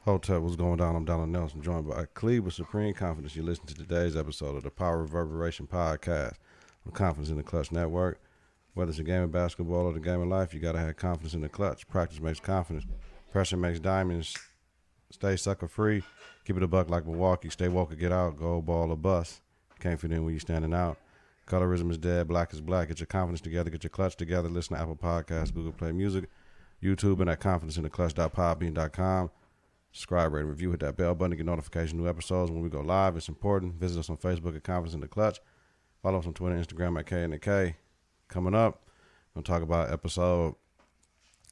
Hotel, what's going down? I'm Donald Nelson, joined by Cleve with Supreme Confidence. You listen to today's episode of the Power Reverberation podcast on Confidence in the Klutch Network. Whether it's a game of basketball or the game of life, you got to have confidence in the clutch. Practice makes confidence. Pressure makes diamonds. Stay sucker free. Keep it a buck like Milwaukee. Stay woke or get out. Gold ball or bust. Can't fit in when you're standing out. Colorism is dead. Black is black. Get your confidence together. Get your clutch together. Listen to Apple Podcasts, Google Play Music, YouTube, and at confidenceintheclutch.podbean.com. Subscribe, rate, and review. Hit that bell button to get notifications of new episodes when we go live. It's important. Visit us on Facebook at Confidence in the Klutch. Follow us on Twitter and Instagram at K and the K. Coming up, I'm going to talk about episode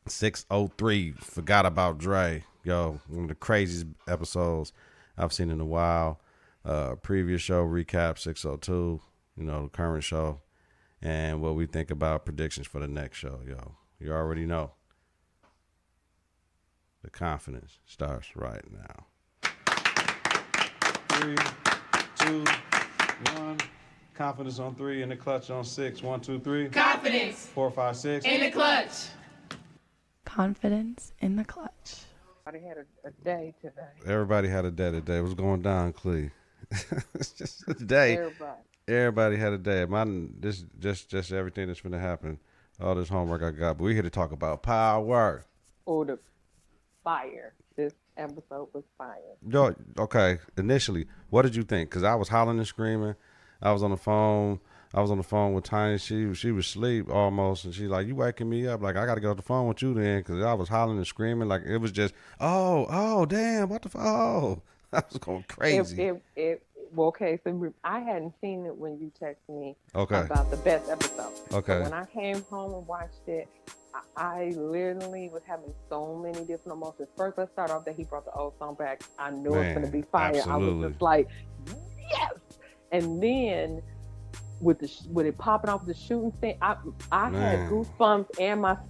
603, Forgot About Dre. Yo, one of the craziest episodes I've seen in a while. Previous show recap 602, the current show, and what we think about predictions for the next show. Yo, you already know. The confidence starts right now. 3, 2, 1. Confidence on 3 and the clutch on 6. 1, 2, 3. Confidence 4, 5, 6. in the clutch. Confidence in the clutch. Everybody had a day today. Everybody had a day today. What's going down, Clee? It's just a day. Everybody had a day. Just everything that's going to happen. All this homework I got. But we're here to talk about power. Oh, the fire. This episode was fire. Yo, okay. Initially, what did you think? Because I was hollering and screaming. I was on the phone. With Tiny. She was asleep almost, and she's like, "You waking me up? Like I got to get off the phone with you then," because I was hollering and screaming. Like it was just, oh, damn, what the fuck? Oh, I was going crazy. Okay, so I hadn't seen it when you texted me Okay. about the best episode. Okay. So when I came home and watched it, I literally was having so many different emotions. First, let's start off that he brought the old song back. I knew it was going to be fire. Absolutely. I was just like, yes. And then with it popping off the shooting thing, I had goosebumps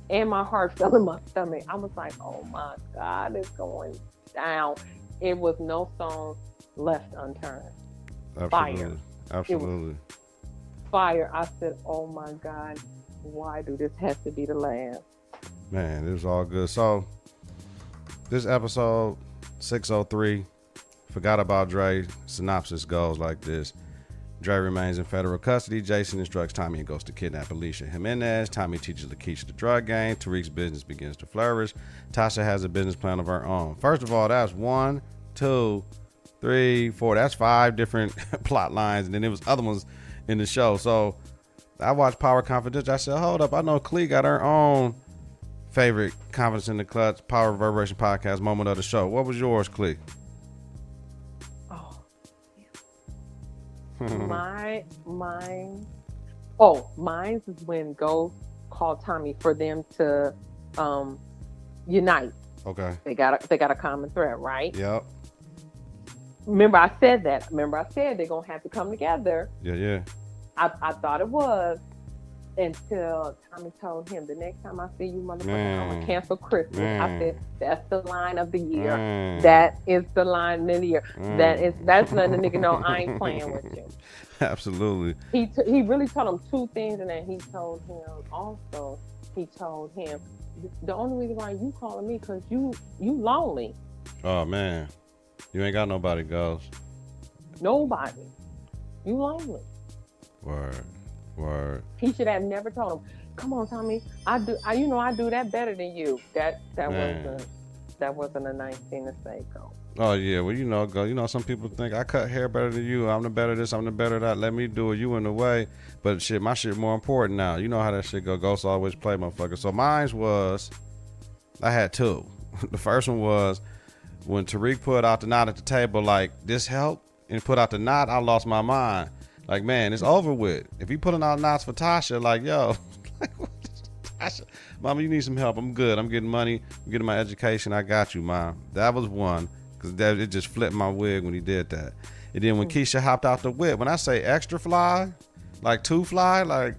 and my heart fell in my stomach. I was like, oh my God, it's going down. It was no stone left unturned. Absolutely. Fire. Absolutely. Fire. I said, oh my God, why do this have to be the last? Man, it was all good. So this episode 603, Forgot About Dre. Synopsis goes like this. Dre remains in federal custody. Jason instructs Tommy and goes to kidnap Alicia Jimenez. Tommy teaches Lakeisha the drug game. Tariq's business begins to flourish. Tasha has a business plan of her own. First of all, that's 1, 2, 3, 4. That's 5 different plot lines. And then there was other ones in the show. So I watched Power Confidence. I said, hold up. I know Clee got her own favorite Confidence in the Klutch Power Reverberation podcast moment of the show. What was yours, Clee? Mine is when Ghost called Tommy for them to unite. Okay. They got a common thread, right? Yep. Remember I said that. They're gonna have to come together. Yeah. I thought it was until Tommy told him, the next time I see you, motherfucker, I'm gonna cancel Christmas. I said, that's the line of the year. That is the line of the year. That's letting the nigga know I ain't playing with you. Absolutely. He really told him 2 things, and then he told him the only reason why you calling me because you lonely. Oh man, you ain't got nobody, Ghost. Nobody. You lonely. Word. He should have never told him, come on, Tommy, I do that better than you. That wasn't a nice thing to say, Go. Oh yeah, well Go. Some people think I cut hair better than you. I'm the better this. I'm the better that. Let me do it. You in the way, but shit, my shit more important now. You know how that shit go. Ghost always play, motherfucker. So mine was, I had 2. The first one was when Tariq put out the knot at the table, like this help, and put out the knot. I lost my mind. Like, man, it's over with. If you putting out knots for Tasha, like, yo, Tasha, mama, you need some help. I'm good. I'm getting money. I'm getting my education. I got you, mom. That was one, because it just flipped my wig when he did that. And then when Keisha hopped out the whip, when I say extra fly, like 2 fly, like,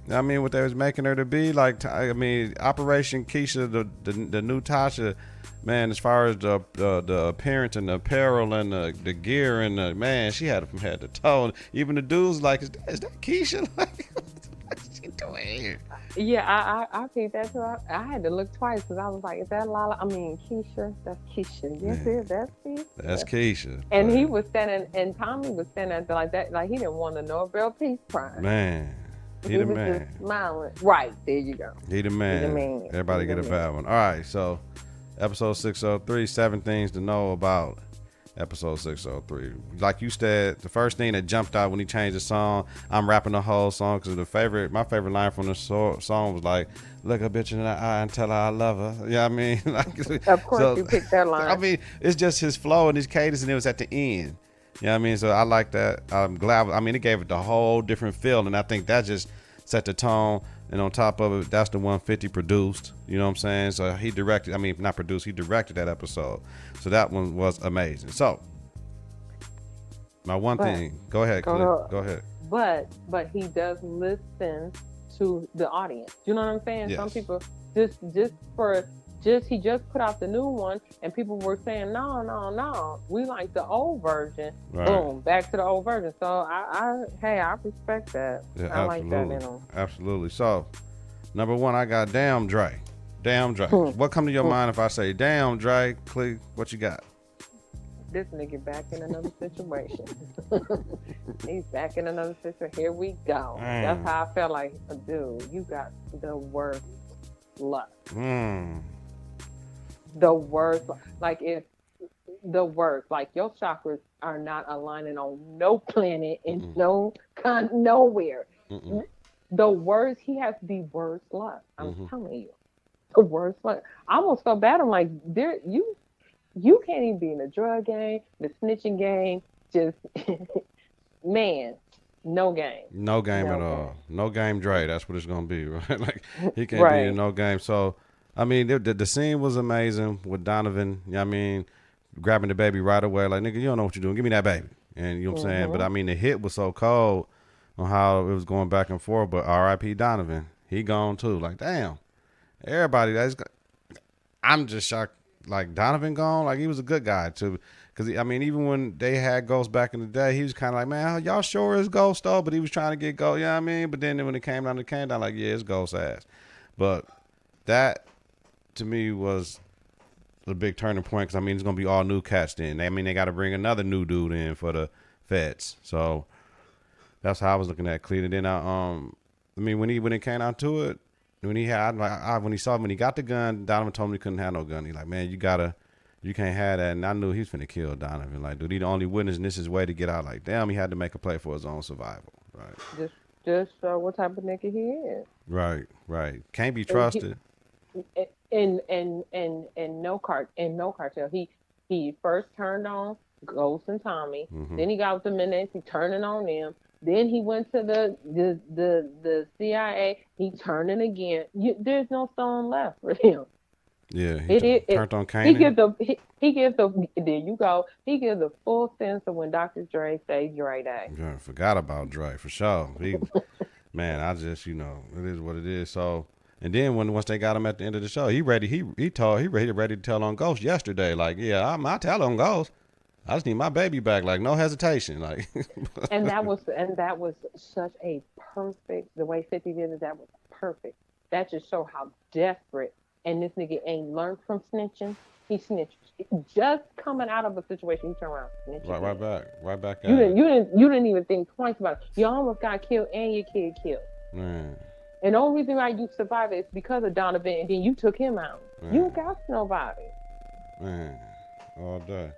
I mean, what they was making her to be, like, I mean, Operation Keisha, the new Tasha, man, as far as the appearance and the apparel and the gear and the, man, she had it from head to toe. Even the dudes like, is that Keisha? Like, she doing? Yeah, I peeped that too. I had to look twice because I was like, is that Lala? I mean, Keisha. That's Keisha. Yes, Yeah. that's Keisha. That's Keisha. And he But, was standing, and Tommy was standing there like that, like he didn't want a Nobel Peace Prize. man, he He the was just man. smiling. Right, there you go. He the He the man. man. Everybody He get the a man. bad one. All right, so episode 603, 7 things to know about episode 603. Like you said, the first thing that jumped out when he changed the song, I'm rapping the whole song because my favorite line from the song was like, look a bitch in the eye and tell her I love her. Yeah, I mean, like, Of course, so, you picked that line. I mean, it's just his flow and his cadence, and it was at the end. You know what I mean? So I like that. I'm glad. I mean, it gave it the whole different feel, and I think that just set the tone. And on top of it, that's the 150 produced. You know what I'm saying? So he directed. I mean, not produced. He directed that episode. So that one was amazing. So my one thing. Go ahead, Cliff. Go ahead. But he does listen to the audience. You know what I'm saying? Yes. Some people he just put out the new one, and people were saying no, we like the old version. Right. Boom, back to the old version. So I respect that. Yeah, I like that in him. Absolutely. So number one, I got Damn Dre. Damn Dre. What come to your mind if I say Damn Dre? Click. What you got? This nigga back in another situation. He's back in another situation. Here we go. That's how I felt like, dude, you got the worst luck. The worst. Like, if the worst. Like, your chakras are not aligning on no planet in nowhere. The worst. He has the worst luck. I'm telling you. The worst luck. I almost felt bad. I'm like, you can't even be in the drug game, the snitching game. Just, man, no game. No game at all. No game Dre. That's what it's going to be, right? Like, he can't be in no game. So, I mean, the scene was amazing with Donovan. You know what I mean? Grabbing the baby right away. Like, nigga, you don't know what you're doing. Give me that baby. And you know what I'm saying? But, I mean, the hit was so cold on how it was going back and forth. But R.I.P. Donovan. He gone, too. Like, damn. Everybody, I'm just shocked. Like, Donovan gone, like, he was a good guy too, because I mean, even when they had Ghost back in the day, he was kind of like, man, y'all sure it's Ghost though? But he was trying to get Ghost, you know what I mean? But then when it came down, like, yeah, it's Ghost ass. But that to me was a big turning point, because I mean, it's gonna be all new cats then. I mean, they got to bring another new dude in for the feds, so that's how I was looking at Cleveland. Then I mean, when it came down to it. When he got the gun, Donovan told me he couldn't have no gun. He's like, man, you can't have that. And I knew he was finna kill Donovan. Like, dude, he the only witness, and this is his way to get out. Like, damn, he had to make a play for his own survival. Right. Just what type of nigga he is. Right. Can't be trusted. In no cartel. He first turned on Ghost and Tommy. Then he got with the Menace. He turning on them. Then he went to the CIA. He turning again. There's no stone left for him. Yeah, he turned on Kanan. He gives the there you go. He gives the full sense of when Dr. Dre say Dre Day. Yeah, forgot about Dre for sure. Man, I just it is what it is. So, and then once they got him at the end of the show, he ready to tell on Ghost yesterday. Like, yeah, I tell on Ghost. I just need my baby back, like, no hesitation, like. and that was such a perfect, the way 50 did it. That was perfect. That just showed how desperate. And this nigga ain't learned from snitching. He snitched just coming out of a situation. He turned around, snitching. Right back. You didn't even think twice about it. You almost got killed and your kid killed. Man. And the only reason why you survived is because of Donovan, and then you took him out. Man. You got nobody. Man, all day.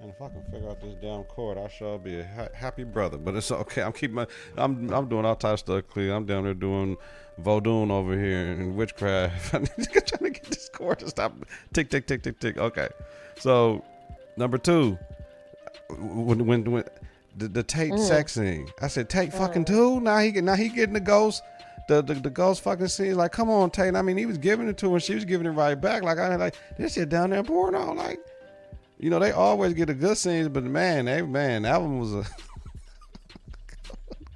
And if I can figure out this damn chord, I shall be a happy brother. But it's okay. I'm doing all types of stuff. Clear. I'm down there doing voodoo over here and witchcraft. I'm trying to get this chord to stop. Tick, tick, tick, tick, tick. Okay. So, number 2, when the Tate sex scene, I said, Tate fucking 2? Now he getting the ghost. The ghost fucking scene. Like, come on, Tate. I mean, he was giving it to her and she was giving it right back. Like, I like this shit down there porno. Like. They always get the good scenes, but man, that one was a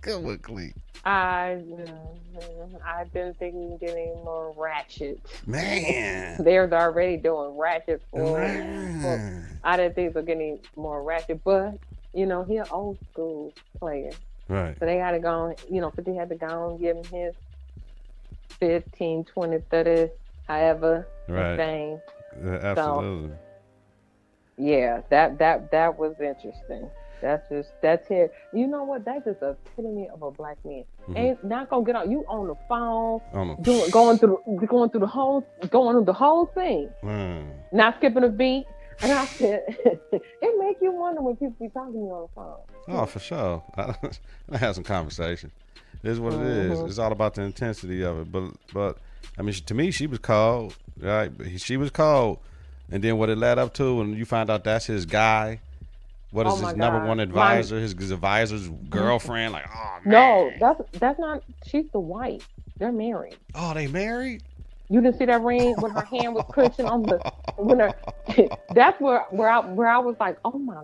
good one, Clee. I've been thinking getting more ratchet. Man, they're already doing ratchet for. I didn't think they're getting more ratchet, but he an old school player, right? So they had to go. 50 had to go and give him 15, 20, 30, however the Right. thing. Yeah, So absolutely. yeah, that was interesting. That's it. You know what? That's just a epitome of a black man. Mm-hmm. Ain't not gonna get on you on the phone, On the doing going through the whole thing, man. not skipping a beat. And I said, it make you wonder when people be talking to you on the Oh, phone. for sure. I had some conversation. It is what it is. Mm-hmm. It's all about the intensity of it. But I mean, to me, she was cold. Right? She was cold. And then what it led up to, when you find out that's his guy, what Oh is my his number God, one my advisor? His advisor's girlfriend. Like, oh no, man. that's not. She's the wife. They're married. Oh, they married? You didn't see that ring when her hand was pushing on the when her. That's where I was like, oh my,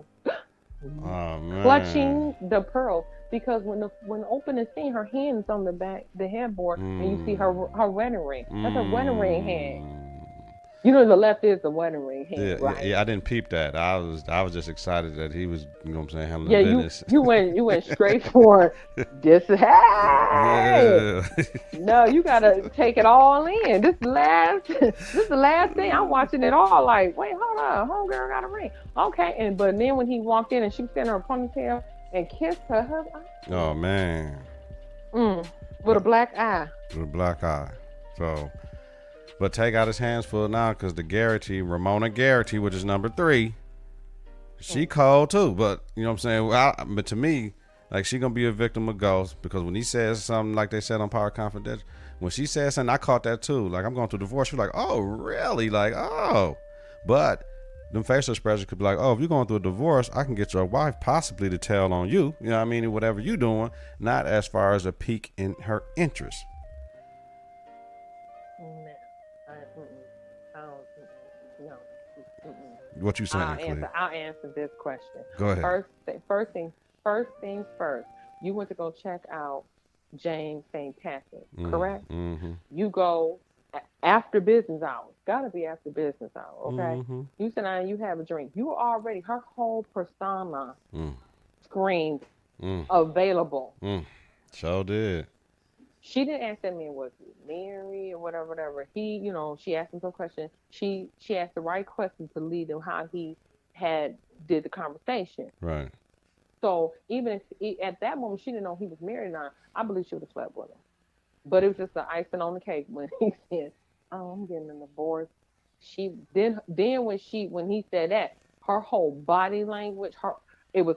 Oh man. clutching the pearl because when the opening scene, her hands on the back the headboard, and you see Mm. her wedding ring. That's her wedding ring hand. Mm. You know the left is the wedding ring Yeah, hand, yeah, right? yeah, I didn't peep that. I was just excited that he was, you know what I'm saying, handling Yeah, you business. you went straight for this. Hey, Yeah. no, you gotta take it all in. This is the last. This is the last thing. I'm watching it all. Like, wait, hold on, homegirl got a ring. Okay, and but then when he walked in and she was in her ponytail and kissed her husband, Oh man. with a black eye. With a black eye. So, but Tay got his hands full now because the Garrity, Ramona Garrity, which is number 3, she cold too. But you know what I'm saying. But to me, like she gonna be a victim of ghosts because when he says something like they said on Power Confidence, when she says something, I caught that too. Like I'm going through divorce. She's like, oh really? Like oh, but them facial expressions could be like, oh, if you're going through a divorce, I can get your wife possibly to tell on you. You know what I mean? Whatever you doing, not as far as a peak in her interest. No, I don't. No. What you saying, Cleve? I'll answer this question. Go ahead. First things first. You went to go check out James St. Patrick, correct? Mm-hmm. You go after business hours. Gotta be after business hours, okay? Mm-hmm. You sit down and you have a drink. You already her whole persona screamed available. So did. She didn't ask that man was he married or whatever. He, she asked him some questions. She asked the right questions to lead him how he had did the conversation. Right. So even if at that moment she didn't know he was married or not, I believe she would have slept with him. But it was just the icing on the cake when he said, "Oh, I'm getting a divorce." She then when he said that, her whole body language, it was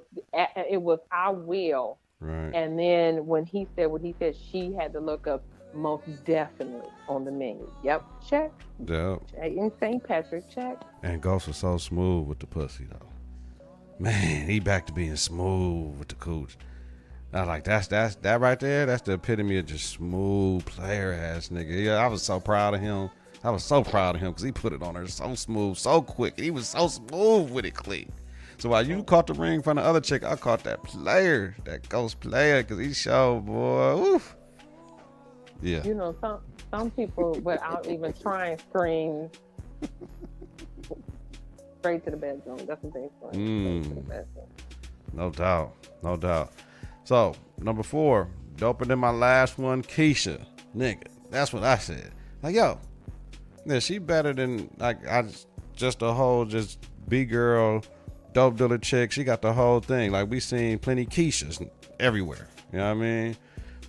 I will. Right. And then when he said what he said, she had to look up most definitely on the menu. Yep, check. Yep. In St. Patrick, check. And Ghost was so smooth with the pussy though. Man, he back to being smooth with the cooch. I was like, that's that right there. That's the epitome of just smooth player ass nigga. Yeah, I was so proud of him. Because he put it on her so smooth, so quick. He was so smooth with it, clean. So while you caught the ring from the other chick, I caught that player, that ghost player, because he showed, boy, oof. Yeah. Some people, without even trying, scream straight to the bedroom. That's what they scream. Straight to the bedroom. No doubt. So, number 4, doper than my last one, Keisha. Nigga, that's what I said. Like, yo, yeah, she better than, like, just a whole, just B-girl, dope dealer chick. She got the whole thing. Like, we seen plenty Keishas everywhere. You know what I mean?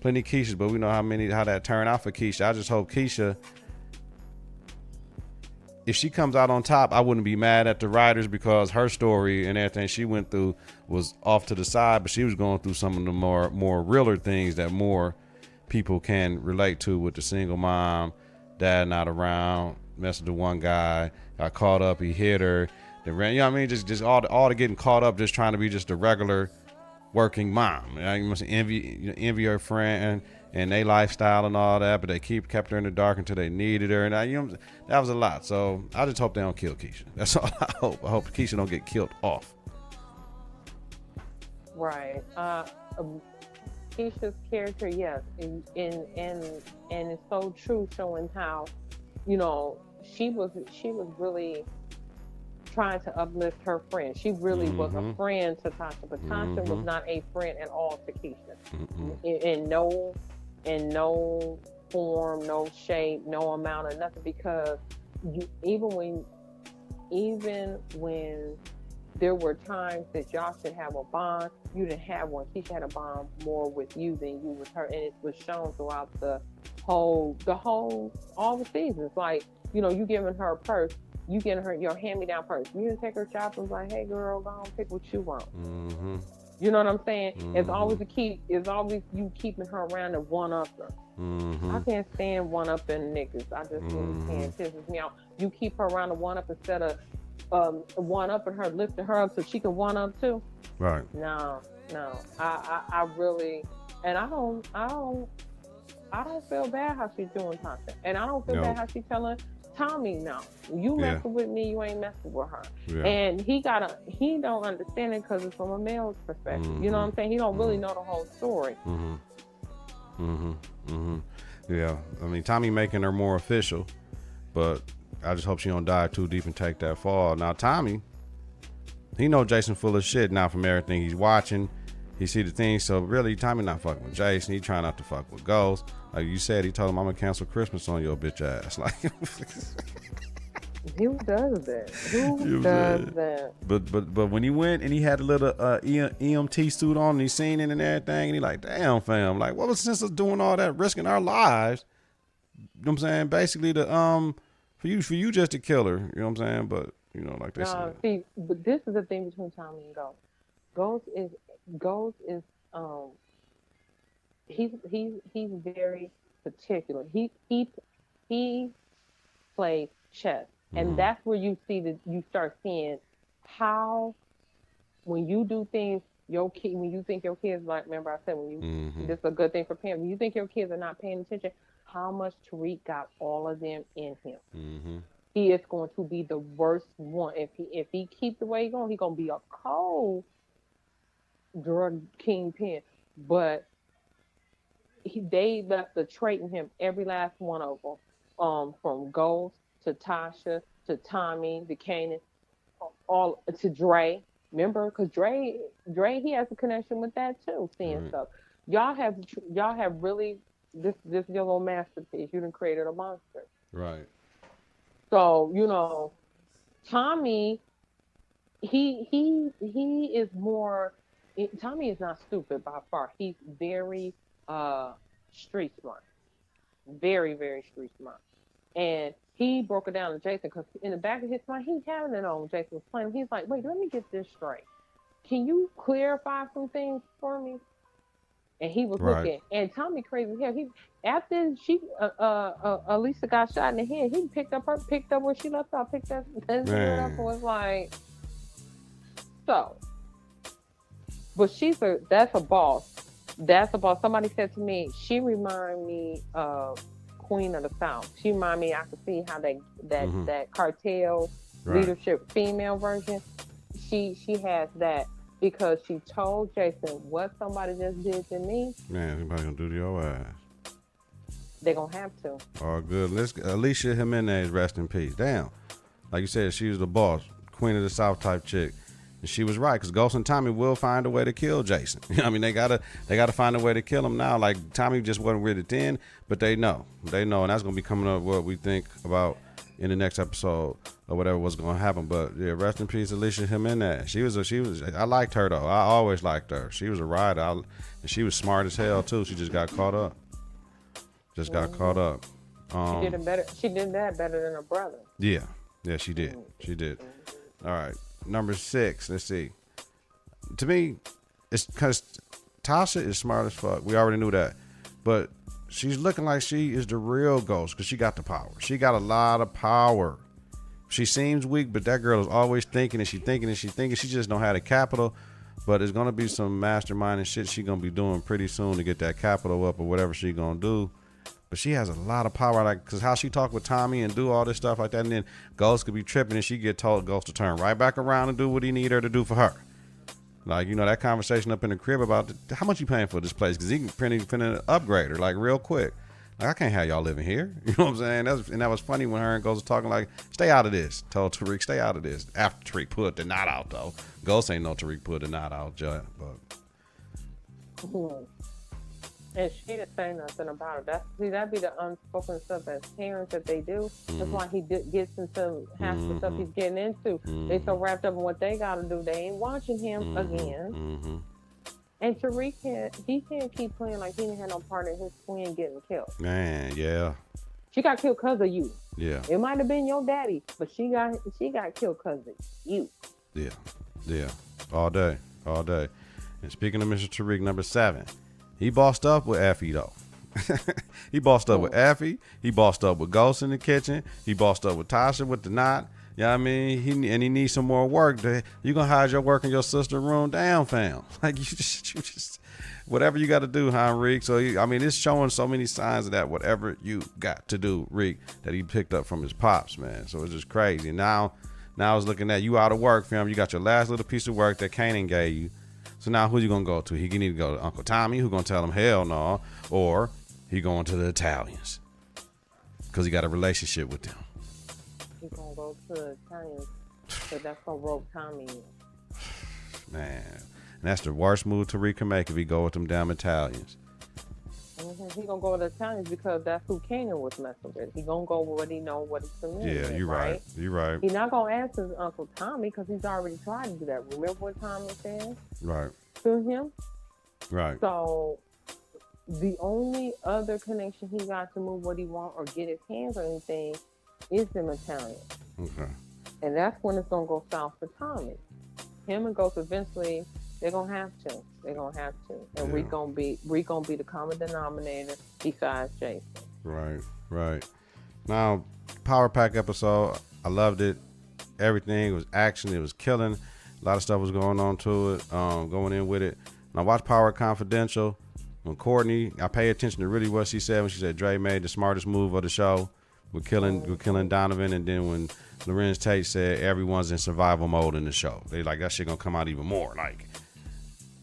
Plenty Keishas, but we know how that turned out for Keisha. I just hope Keisha, if she comes out on top, I wouldn't be mad at the writers because her story and everything she went through was off to the side, but she was going through some of the more realer things that more people can relate to with the single mom, dad not around, messing with one guy, got caught up, he hit her, you know what I mean? Just all the getting caught up, just trying to be just a regular working mom. You must envy her friend and they lifestyle and all that, but they kept her in the dark until they needed her, and that was a lot. So I just hope they don't kill Keisha. That's all I hope. I hope Keisha don't get killed off. Right. Keisha's character, yes, and it's so true, showing how, she was really trying to uplift her friend. She really was a friend to Tasha, but Tasha was not a friend at all to Keisha. In no form, no shape, no amount of nothing, because even when there were times that y'all should have a bond, you didn't have one. She had a bond more with you than you with her, and it was shown throughout all the seasons. Like, you giving her a purse, you getting her your hand-me-down purse. You didn't take her shopping, like, hey girl, go on, pick what you want. Mm-hmm. You know what I'm saying? Mm-hmm. It's always you keeping her around to one up her. Mm-hmm. I can't stand one up in niggas. I just really can't. It pisses me out. You keep her around to one up instead of one up and her, lifting her up so she can one up too. Right. No. I really, and I don't feel bad how she's doing something, and I don't feel bad how she's telling Tommy, no, you messing with me, you ain't messing with her. Yeah. And he don't understand it because it's from a male's perspective. Mm-hmm. You know what I'm saying? He don't really know the whole story. Mm-hmm. Mm-hmm. Mm-hmm. Yeah, I mean, Tommy making her more official, but I just hope she don't dive too deep and take that fall. Now, Tommy, he know Jason full of shit now from everything he's watching. He see the things, so really, Tommy not fucking with Jason. He trying not to fuck with Ghost. Like you said, he told him, I'm gonna cancel Christmas on your bitch ass. Like, who does that? Who does that? But when he went and he had a little EMT suit on and he seen it and everything, and he like, damn fam, like what was the sense of doing all that, risking our lives? You know what I'm saying? Basically for you just to kill her, you know what I'm saying? But like they said. See, but this is the thing between Tommy and Ghost. Ghost is he's very particular. He plays chess. And that's where you start seeing how, when you do things, when you think your kids, like, remember I said, this is a good thing for parents, when you think your kids are not paying attention, how much Tariq got all of them in him. Mm-hmm. He is going to be the worst one. If he keeps the way he's going to be a cold drug kingpin. But they left the trait in him, every last one of them, from Ghost to Tasha, to Tommy, to Kanan, all to Dre. Remember, because Dre, he has a connection with that too. Seeing stuff. Y'all have really this your little masterpiece. You done created a monster. Right. So Tommy, he is more. Tommy is not stupid by far. He's very street smart, very, very street smart. And he broke it down to Jason because in the back of his mind, he's having it on. Jason was playing. He's like, wait, let me get this straight. Can you clarify some things for me? And he was looking. And Tommy crazy as hell. After Elisa got shot in the head, he picked up where she left off, picked up and was like, so. But that's a boss. That's a boss. Somebody said to me, she remind me of Queen of the South. She remind me, I could see how that cartel leadership female version, she has that, because she told Jason what somebody just did to me. Man, anybody gonna do to your ass? They're gonna have to. Oh, good. Alicia Jimenez, rest in peace. Damn. Like you said, she was the boss, Queen of the South type chick. And she was right, because Ghost and Tommy will find a way to kill Jason. I mean, they gotta find a way to kill him now. Like, Tommy just wasn't really thin, but they know, and that's gonna be coming up what we think about in the next episode or whatever was gonna happen. But yeah, rest in peace, Alicia Jimenez. She was. I liked her though. I always liked her. She was a rider, and she was smart as hell too. She just got caught up. She did it better. She did that better than her brother. Yeah, she did. She did. All right. Number 6, let's see. To me, it's because Tasha is smart as fuck. We already knew that. But she's looking like she is the real Ghost because she got the power. She got a lot of power. She seems weak, but that girl is always thinking and she thinking and she thinking. She just don't have the capital. But there's going to be some mastermind and shit she going to be doing pretty soon to get that capital up or whatever she going to do. But she has a lot of power, like, because how she talk with Tommy and do all this stuff like that, and then Ghost could be tripping and she get told Ghost to turn right back around and do what he need her to do for her. Like, that conversation up in the crib about how much you paying for this place, because he can finna upgrade her, like, real quick. Like, I can't have y'all living here. You know what I'm saying? That was funny when her and Ghost was talking like, stay out of this. Told Tariq, stay out of this. After Tariq put the knot out, though. Ghost ain't no Tariq put the knot out, but. And she didn't say nothing about it. That'd be the unspoken stuff as parents that they do. That's why he gets into half the stuff he's getting into. They so wrapped up in what they gotta do, they ain't watching him again. And Tariq can't keep playing like he didn't have no part in his twin getting killed. Man, yeah. She got killed because of you. Yeah. It might have been your daddy, but she got killed because of you. Yeah. Yeah. All day. All day. And speaking of Mr. Tariq, number 7, he bossed up with Effie though. He bossed up with Effie. He bossed up with Ghost in the kitchen. He bossed up with Tasha with the knot. You know what I mean? He needs some more work. You gonna hide your work in your sister's room? Damn, fam. Like you just whatever you got to do, huh, Reek? So I mean, it's showing so many signs of that. Whatever you got to do, Reek, that he picked up from his pops, man. So it's just crazy. Now it's looking at you out of work, fam. You got your last little piece of work that Kanan gave you. So now who you gonna go to? He can either go to Uncle Tommy, who gonna tell him hell no, or he going to the Italians because he got a relationship with them. He gonna go to the Italians, but that's gonna rope Tommy in. Man, and that's the worst move Tariq can make if he go with them damn Italians. He gonna go with the Italians because that's who Kanan was messing with. He gonna go with what he know, what he's familiar with. Yeah, you're right. You're right. He's not gonna ask his Uncle Tommy because he's already tried to do that. Remember what Tommy said? Right. To him? Right. So the only other connection he got to move what he want or get his hands on anything is them Italians. Okay. And that's when it's gonna go south for Tommy. Him and Ghost eventually, they're gonna have to. They're gonna have to. And Yeah. Reek gonna be the common denominator besides Jason. Right. Right. Now, Power Pack episode, I loved it. Everything was action. It was killing. A lot of stuff was going on to it. Going in with it. And I watched Power Confidential. When Courtney, I pay attention to really what she said when she said Dre made the smartest move of the show. We're killing Donovan, and then when Lorenz Tate said everyone's in survival mode in the show, they like that shit gonna come out even more. Like,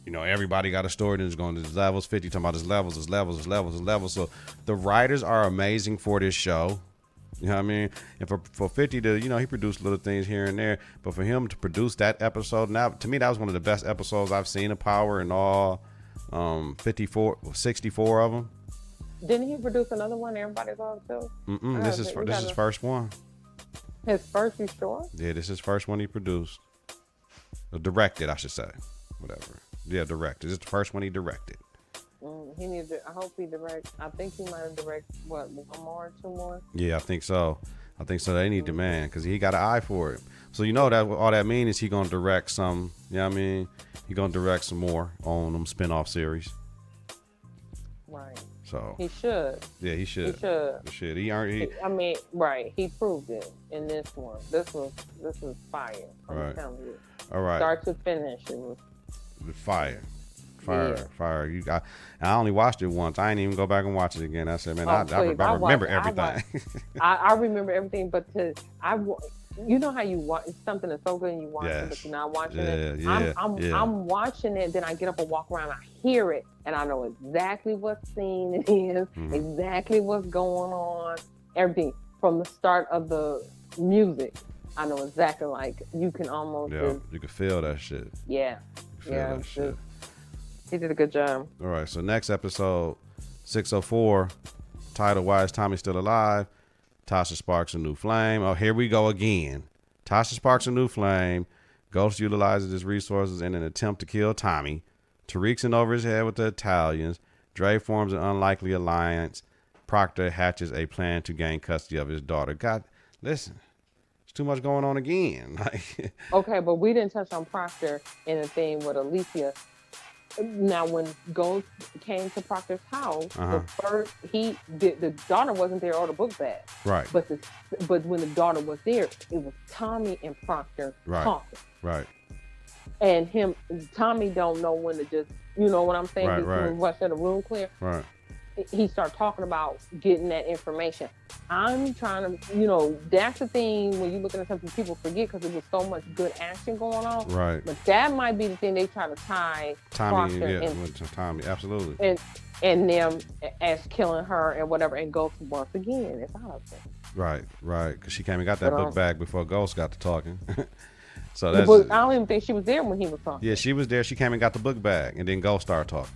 you know, everybody got a story, and it's going to levels 50, talking about his levels. So the writers are amazing for this show. You know what I mean? And for 50 to, you know, he produced little things here and there, but for him to produce that episode, now to me that was one of the best episodes I've seen of Power in all 64 of them. Didn't he produce another one everybody's on too? This is first one. His first, you sure? Yeah, this is first one he produced. Or directed, I should say. Whatever. Yeah, directed. This is the first one he directed. He needs to, I hope he directs. I think he might have directed, what, one more, 2 more? Yeah, I think so. They need the man, because he got an eye for it. So you know that all that means is he going to direct some, you know what I mean? He going to direct some more on them spinoff series. Right. So he should. Yeah, he should. He should. I mean, right. He proved it in this one. This was fire. I'm telling you. All right. Start to finish, it was fire. I only watched it once. I ain't even go back and watch it again. I said, man, I remember everything. I remember everything, but you know how you watch something that's so good and you watch it, but you're not watching it. I'm watching it, then I get up and walk around. I hear it, and I know exactly what scene it is, exactly what's going on, everything from the start of the music. I know exactly, like you can almost. Yeah, you can feel that shit. Yeah, that shit. He did a good job. All right, so next episode, 604, title Why Is Tommy Still Alive? Tasha sparks a new flame. Oh, here we go again. Tasha sparks a new flame. Ghost utilizes his resources in an attempt to kill Tommy. Tariq's in over his head with the Italians. Dre forms an unlikely alliance. Proctor hatches a plan to gain custody of his daughter. God, listen, there's too much going on again. Okay, but we didn't touch on Proctor in the thing with Alicia. Now, when Ghost came to Proctor's house, the daughter wasn't there or the book bag. Right. But when the daughter was there, it was Tommy and Proctor talking. Right. And Tommy don't know when to just, you know what I'm saying? Rush in the room clear. Right. He started talking about getting that information. I'm trying to, that's the thing when you're looking at something people forget because there was so much good action going on. Right. But that might be the thing they try to tie Tommy, Tommy, absolutely. And them as killing her and whatever, and Ghost once again is out of it. Right, because she came and got that book back before Ghost got to talking. So I don't even think she was there when he was talking. Yeah, she was there. She came and got the book bag, and then Ghost started talking.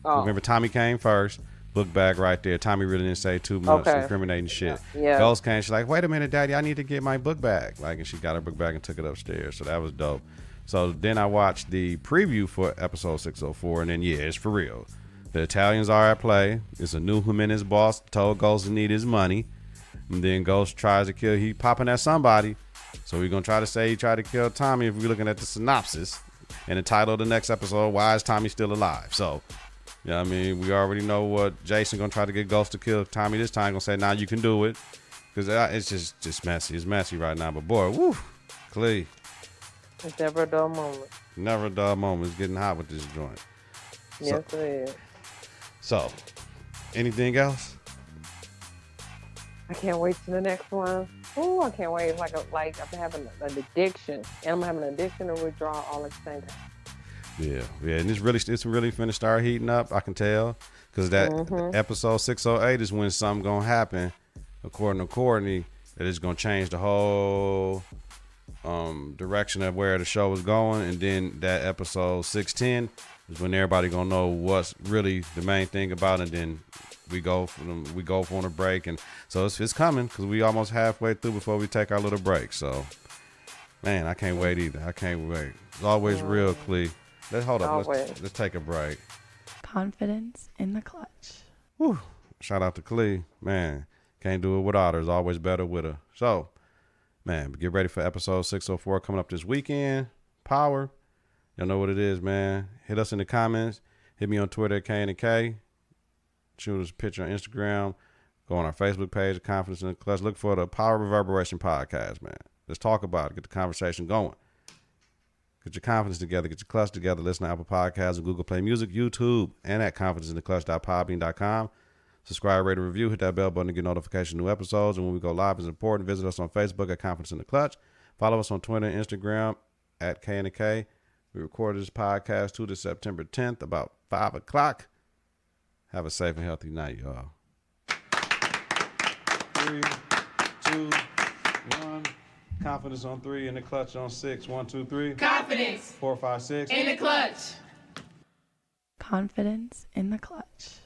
Oh. Remember, Tommy came first. Book bag right there. Tommy really didn't say too much incriminating shit. Yeah. Ghost came. She's like, wait a minute, Daddy, I need to get my book bag. Like, and she got her book bag and took it upstairs. So that was dope. So then I watched the preview for episode 604, and then it's for real. The Italians are at play. It's a new Jimenez boss told Ghost to need his money, and then Ghost tries to kill. He popping at somebody. So we're gonna try to say he tried to kill Tommy if we're looking at the synopsis and the title of the next episode. Why is Tommy still alive? So. Yeah, I mean, we already know what Jason gonna try to get Ghost to kill Tommy this time. Gonna say, "Nah, you can do it," because it's just messy. It's messy right now. But boy, woo, Clee. It's never a dull moment. Never a dull moment. It's getting hot with this joint. Yes, it is. So, anything else? I can't wait to the next one. Oh, I can't wait. It's like I'm having an addiction, and I'm having an addiction and withdrawal all at the same time. Yeah, and it's really finna start heating up. I can tell, because that episode 608 is when something gonna happen, according to Courtney, that is gonna change the whole direction of where the show is going. And then that episode 610 is when everybody gonna know what's really the main thing about it. And then we go for a break, and so it's coming, because we almost halfway through before we take our little break. So, man, I can't wait either. I can't wait. It's always real, Clee. Let's hold up. Let's take a break. Confidence in the clutch. Whew. Shout out to Clee. Man, can't do it without her. It's always better with her. So, man, get ready for episode 604 coming up this weekend. Power. Y'all know what it is, man. Hit us in the comments. Hit me on Twitter at K&K. Shoot us a picture on Instagram. Go on our Facebook page, Confidence in the Clutch. Look for the Power Reverberation podcast, man. Let's talk about it. Get the conversation going. Get your confidence together. Get your clutch together. Listen to Apple Podcasts and Google Play Music, YouTube, and at confidenceintheclutch.podbean.com. Subscribe, rate, and review. Hit that bell button to get notifications of new episodes. And when we go live, it's important. Visit us on Facebook at Confidence in the Clutch. Follow us on Twitter and Instagram at K&K. We recorded this podcast Tuesday, September 10th, about 5 o'clock. Have a safe and healthy night, y'all. 3, 2, 1. Confidence on 3, in the clutch on 6. 1, 2, 3. Confidence 4, 5, 6. in the clutch. Confidence in the clutch.